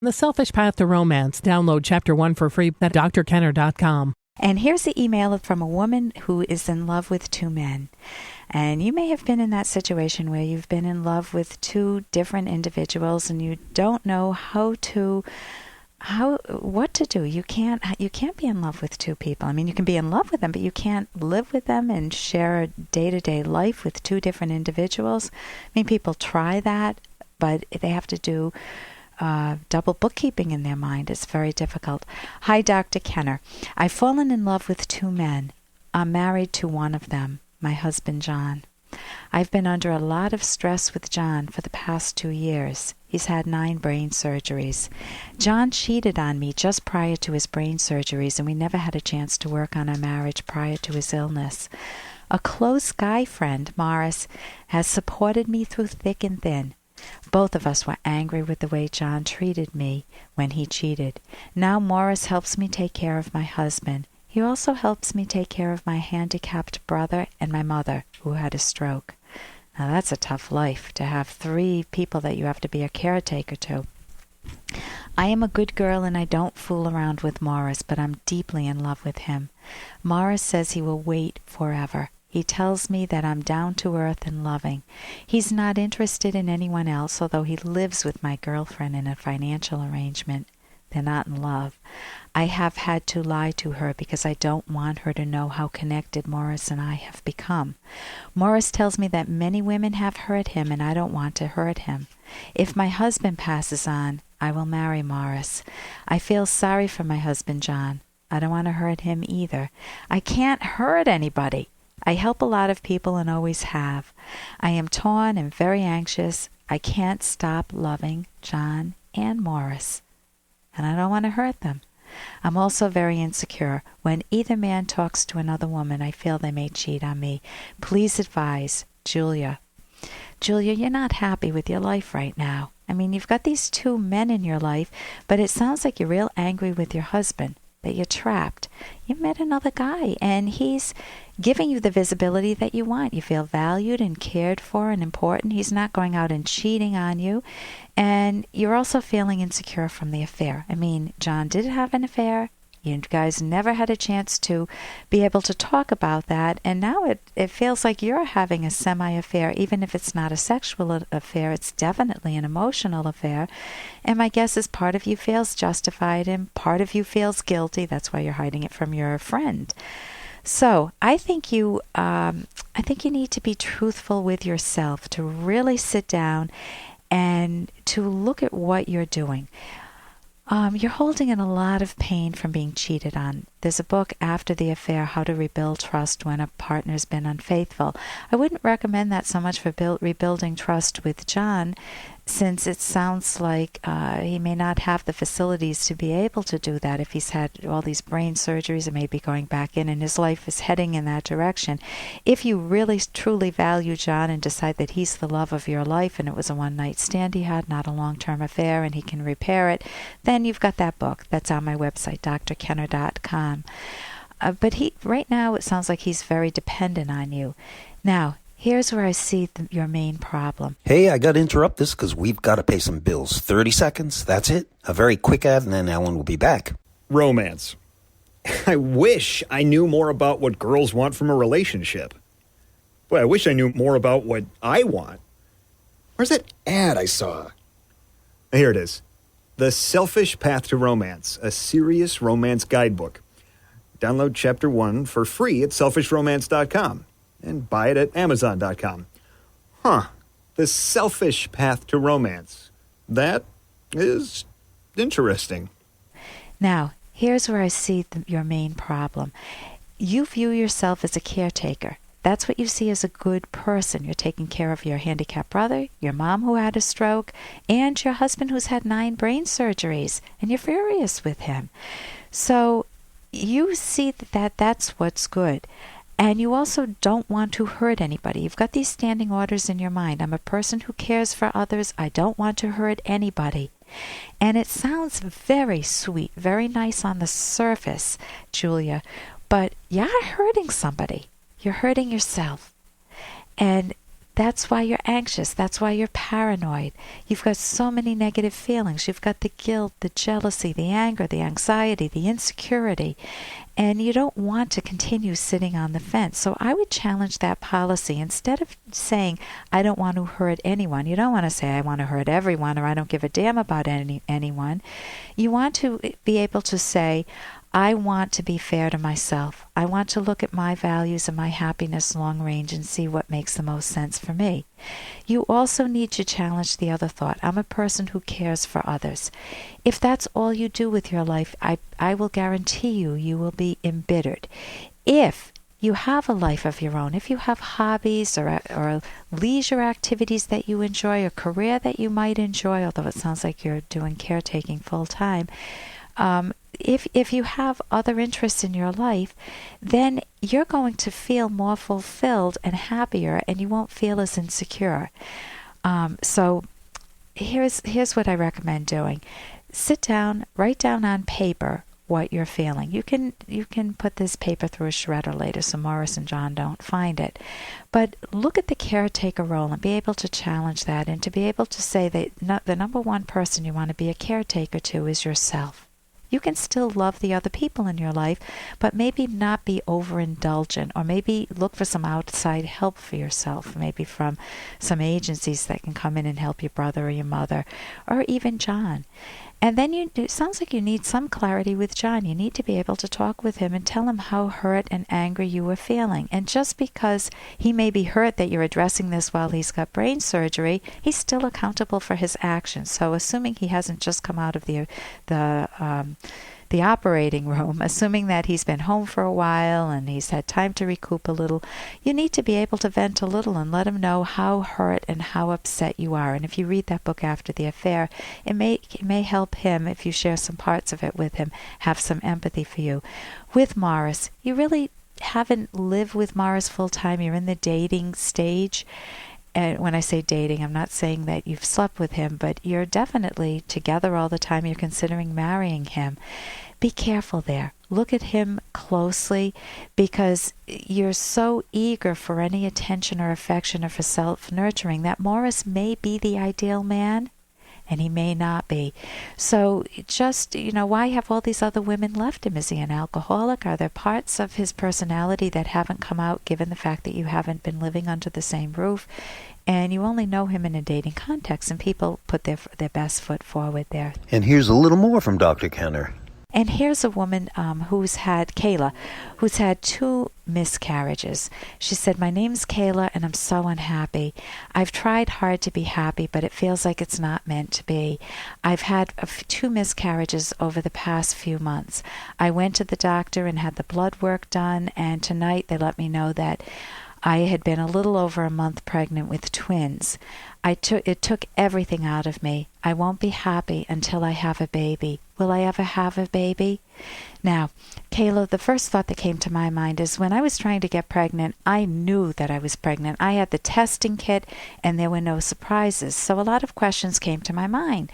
The Selfish Path to Romance. Download Chapter 1 for free at drkenner.com. And here's the email from a woman who is in love with two men. And you may have been in that situation where you've been in love with two different individuals and you don't know what to do. You can't be in love with two people. I mean, you can be in love with them, but you can't live with them and share a day-to-day life with two different individuals. I mean, people try that, but they have to do double bookkeeping in their mind. It's very difficult. Hi, Dr. Kenner. I've fallen in love with two men. I'm married to one of them, my husband, John. I've been under a lot of stress with John for the past 2 years. He's had 9 brain surgeries. John cheated on me just prior to his brain surgeries, and we never had a chance to work on our marriage prior to his illness. A close guy friend, Morris, has supported me through thick and thin. Both of us were angry with the way John treated me when he cheated. Now Morris helps me take care of my husband. He also helps me take care of my handicapped brother and my mother, who had a stroke. Now that's a tough life, to have 3 people that you have to be a caretaker to. I am a good girl and I don't fool around with Morris, but I'm deeply in love with him. Morris says he will wait forever. He tells me that I'm down to earth and loving. He's not interested in anyone else, although he lives with my girlfriend in a financial arrangement. They're not in love. I have had to lie to her because I don't want her to know how connected Morris and I have become. Morris tells me that many women have hurt him and I don't want to hurt him. If my husband passes on, I will marry Morris. I feel sorry for my husband, John. I don't want to hurt him either. I can't hurt anybody. I help a lot of people and always have. I am torn and very anxious. I can't stop loving John and Morris, and I don't want to hurt them. I'm also very insecure. When either man talks to another woman, I feel they may cheat on me. Please advise, Julia. Julia, you're not happy with your life right now. I mean, you've got these 2 men in your life, but it sounds like you're real angry with your husband, that you're trapped. You met another guy, and he's giving you the visibility that you want. You feel valued and cared for and important. He's not going out and cheating on you. And you're also feeling insecure from the affair. I mean, John did have an affair. You guys never had a chance to be able to talk about that. And now it feels like you're having a semi-affair. Even if it's not a sexual affair, it's definitely an emotional affair. And my guess is part of you feels justified and part of you feels guilty. That's why you're hiding it from your friend. So I think you need to be truthful with yourself, to really sit down and to look at what you're doing. You're holding in a lot of pain from being cheated on. There's a book, After the Affair, How to Rebuild Trust When a Partner's Been Unfaithful. I wouldn't recommend that so much for rebuilding trust with John, since it sounds like he may not have the facilities to be able to do that if he's had all these brain surgeries and may be going back in, and his life is heading in that direction. If you really truly value John and decide that he's the love of your life and it was a one-night stand he had, not a long-term affair, and he can repair it, then you've got that book. That's on my website, drkenner.com. But right now it sounds like he's very dependent on you. Now, here's where I see your main problem. Hey, I got to interrupt this because we've got to pay some bills. 30 seconds, that's it. A very quick ad, and then Ellen will be back. Romance. I wish I knew more about what girls want from a relationship. Boy, I wish I knew more about what I want. Where's that ad I saw? Here it is. The Selfish Path to Romance, a serious romance guidebook. Download Chapter 1 for free at selfishromance.com. And buy it at Amazon.com. The Selfish Path to Romance. That is interesting. Now, here's where I see your main problem. You view yourself as a caretaker. That's what you see as a good person. You're taking care of your handicapped brother, your mom who had a stroke, and your husband who's had 9 brain surgeries, and you're furious with him. So you see that that's what's good. And you also don't want to hurt anybody. You've got these standing orders in your mind. I'm a person who cares for others. I don't want to hurt anybody. And it sounds very sweet, very nice on the surface, Julia, but you're hurting somebody. You're hurting yourself. And That's why you're anxious. That's why you're paranoid. You've got so many negative feelings. You've got the guilt, the jealousy, the anger, the anxiety, the insecurity. And you don't want to continue sitting on the fence. So I would challenge that policy. Instead of saying, I don't want to hurt anyone, you don't want to say, I want to hurt everyone, or I don't give a damn about anyone. You want to be able to say, I want to be fair to myself. I want to look at my values and my happiness long range and see what makes the most sense for me. You also need to challenge the other thought. I'm a person who cares for others. If that's all you do with your life, I will guarantee you will be embittered. If you have a life of your own, if you have hobbies or leisure activities that you enjoy, a career that you might enjoy, although it sounds like you're doing caretaking full time, if you have other interests in your life, then you're going to feel more fulfilled and happier, and you won't feel as insecure. So here's what I recommend doing. Sit down, write down on paper what you're feeling. You can put this paper through a shredder later so Morris and John don't find it. But look at the caretaker role and be able to challenge that, and to be able to say that the number one person you want to be a caretaker to is yourself. You can still love the other people in your life, but maybe not be overindulgent, or maybe look for some outside help for yourself, maybe from some agencies that can come in and help your brother or your mother, or even John. And then it sounds like you need some clarity with John. You need to be able to talk with him and tell him how hurt and angry you were feeling. And just because he may be hurt that you're addressing this while he's got brain surgery, he's still accountable for his actions. So assuming he hasn't just come out of the operating room, assuming that he's been home for a while and he's had time to recoup a little, you need to be able to vent a little and let him know how hurt and how upset you are. And if you read that book After the Affair, it may help him, if you share some parts of it with him, have some empathy for you. With Morris, you really haven't lived with Morris full time. You're in the dating stage. And when I say dating, I'm not saying that you've slept with him, but you're definitely together all the time. You're considering marrying him. Be careful there. Look at him closely, because you're so eager for any attention or affection or for self-nurturing that Morris may be the ideal man, and he may not be. So just, why have all these other women left him? Is he an alcoholic? Are there parts of his personality that haven't come out, given the fact that you haven't been living under the same roof? And you only know him in a dating context, and people put their best foot forward there. And here's a little more from Dr. Kenner. And here's a woman Kayla, who's had 2 miscarriages. She said, my name's Kayla and I'm so unhappy. I've tried hard to be happy, but it feels like it's not meant to be. I've had 2 miscarriages over the past few months. I went to the doctor and had the blood work done, and tonight they let me know that I had been a little over a month pregnant with twins. It took everything out of me. I won't be happy until I have a baby. Will I ever have a baby? Now, Kayla, the first thought that came to my mind is when I was trying to get pregnant, I knew that I was pregnant. I had the testing kit and there were no surprises. So a lot of questions came to my mind.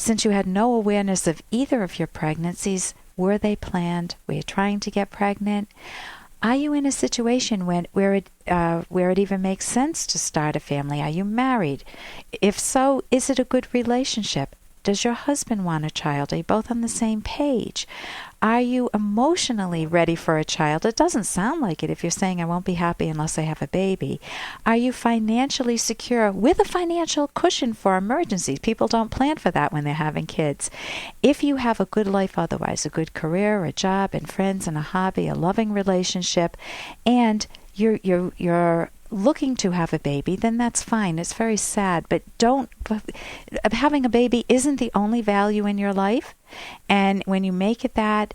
Since you had no awareness of either of your pregnancies, were they planned? Were you trying to get pregnant? Are you in a situation where it even makes sense to start a family? Are you married? If so, is it a good relationship? Does your husband want a child? Are you both on the same page? Are you emotionally ready for a child? It doesn't sound like it if you're saying I won't be happy unless I have a baby. Are you financially secure with a financial cushion for emergencies? People don't plan for that when they're having kids. If you have a good life otherwise, a good career, a job, and friends, and a hobby, a loving relationship, and you're looking to have a baby, then that's fine. It's very sad, but having a baby isn't the only value in your life. And when you make it that,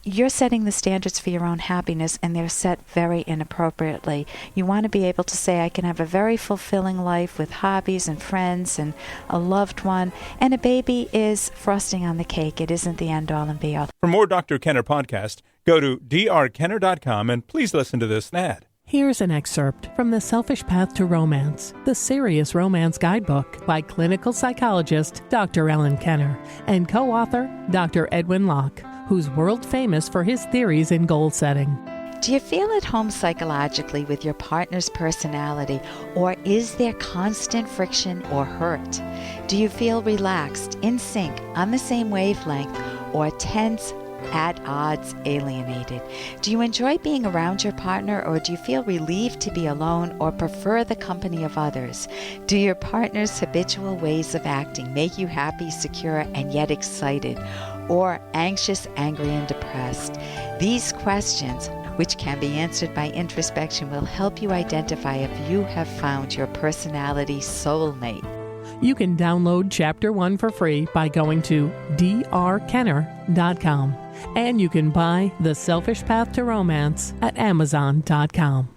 you're setting the standards for your own happiness, and they're set very inappropriately. You want to be able to say, I can have a very fulfilling life with hobbies and friends and a loved one, and a baby is frosting on the cake. It isn't the end-all and be-all. For more Dr. Kenner podcast, go to drkenner.com and please listen to this ad. Here's an excerpt from The Selfish Path to Romance, the Serious Romance Guidebook by clinical psychologist Dr. Ellen Kenner and co-author Dr. Edwin Locke, who's world famous for his theories in goal setting. Do you feel at home psychologically with your partner's personality, or is there constant friction or hurt? Do you feel relaxed, in sync, on the same wavelength, or tense, at odds, alienated? Do you enjoy being around your partner, or do you feel relieved to be alone or prefer the company of others? Do your partner's habitual ways of acting make you happy, secure, and yet excited, or anxious, angry, and depressed? These questions, which can be answered by introspection, will help you identify if you have found your personality soulmate. You can download Chapter 1 for free by going to drkenner.com. And you can buy The Selfish Path to Romance at Amazon.com.